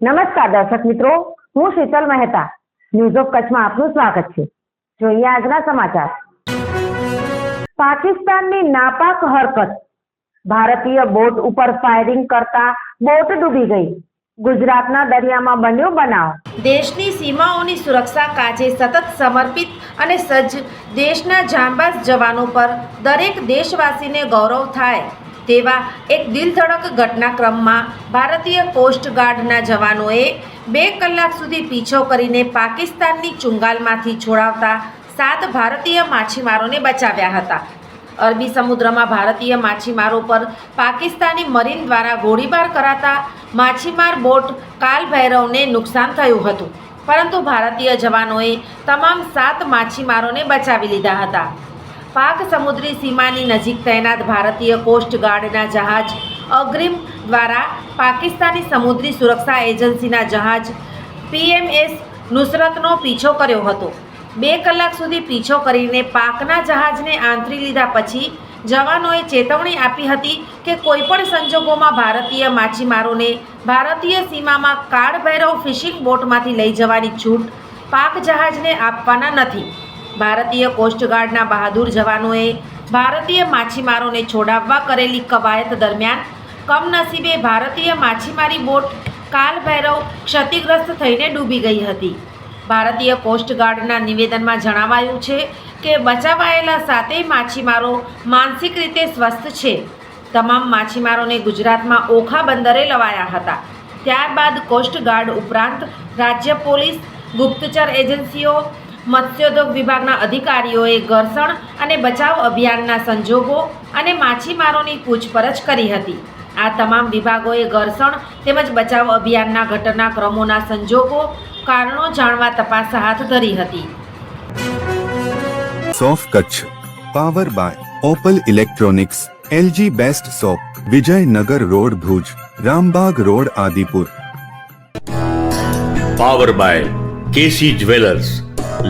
નમસ્કાર દર્શક મિત્રો, હું શીતલ મહેતા. ન્યૂઝ ઓફ કચ્છમાં આપનું સ્વાગત છે. જોઈએ આજના સમાચાર. પાકિસ્તાનની નાપાક હરકત. ભારતીય બોટ ઉપર ફાયરિંગ કરતા બોટ ડૂબી ગઈ. ગુજરાતના દરિયામાં બન્યો બનાવ. દેશની સીમાઓની સુરક્ષા કાજે સતત સમર્પિત અને સજ્જ દેશના જાંબાઝ જવાનો પર દરેક દેશવાસીને ગૌરવ થાય તેવા એક દિલધડક ઘટનાક્રમમાં ભારતીય કોસ્ટગાર્ડના જવાનોએ 2 કલાક સુધી પીછો કરીને પાકિસ્તાનની ચુંગાલમાંથી છોડાવતા 7 ભારતીય માછીમારોને બચાવ્યા હતા. અરબી સમુદ્રમાં ભારતીય માછીમારો પર પાકિસ્તાની મરીન દ્વારા ગોળીબાર કરાતા માછીમાર બોટ કાલ ભૈરવને નુકસાન થયું હતું, પરંતુ ભારતીય જવાનોએ તમામ 7 માછીમારોને બચાવી લીધા હતા. પાક સમુદ્રી સીમાની નજીક તૈનાત ભારતીય કોસ્ટગાર્ડના જહાજ અગ્રિમ દ્વારા પાકિસ્તાની સમુદ્રી સુરક્ષા એજન્સીના જહાજ PMS નુસરતનો પીછો કર્યો હતો. 2 કલાક સુધી પીછો કરીને પાકના જહાજને આંતરી લીધા પછી જવાનોએ ચેતવણી આપી હતી કે કોઈપણ સંજોગોમાં ભારતીય માછીમારોને ભારતીય સીમામાં કાળ ભૈરવ ફિશિંગ બોટમાંથી લઈ જવાની છૂટ પાક જહાજને આપવાના નથી. ભારતીય કોસ્ટગાર્ડના બહાદુર જવાનોએ ભારતીય માછીમારોને છોડાવવા કરેલી કવાયત દરમિયાન કમનસીબે ભારતીય માછીમારી બોટ કાલ ભૈરવ ક્ષતિગ્રસ્ત થઈને ડૂબી ગઈ હતી. ભારતીય કોસ્ટગાર્ડના નિવેદનમાં જણાવાયું છે કે બચાવાયેલા 7 માછીમારો માનસિક રીતે સ્વસ્થ છે. તમામ માછીમારોને ગુજરાતમાં ઓખા બંદરે લવાયા હતા. ત્યારબાદ કોસ્ટગાર્ડ ઉપરાંત રાજ્ય પોલીસ, ગુપ્તચર એજન્સીઓ, મત્સ્યોદ્યોગ વિભાગના અધિકારીઓએ ઘર્ષણ અને બચાવ અભિયાનના સંજોગો અને માછીમારોની પૂછપરછ કરી હતી. આ તમામ વિભાગોએ ઘર્ષણ તેમજ બચાવ અભિયાનના ઘટનાક્રમોના સંજોગો, કારણો જાણવા તપાસ હાથ ધરી હતી. સોફ Kutch power by Opal electronics, LG best shop, Vijaynagar road Bhuj, Rambag road Adipur. Power by KC jewellers,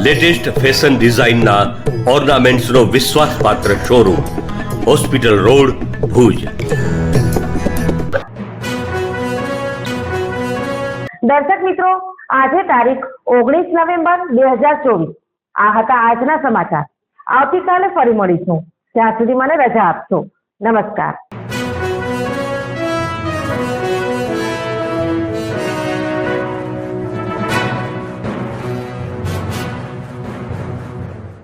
latest fashion ડિઝાઇનના ઓર્નામેન્ટ્સનો વિશ્વાસપાત્ર શોરૂમ, હોસ્પિટલ રોડ ભુજ. દર્શક મિત્રો, આજે તારીખ 19 નવેમ્બર 2024. આ હતા આજના સમાચાર. આવતીકાલે ફરી મળીશું. ત્યાં સુધી મને રજા આપશો. નમસ્કાર.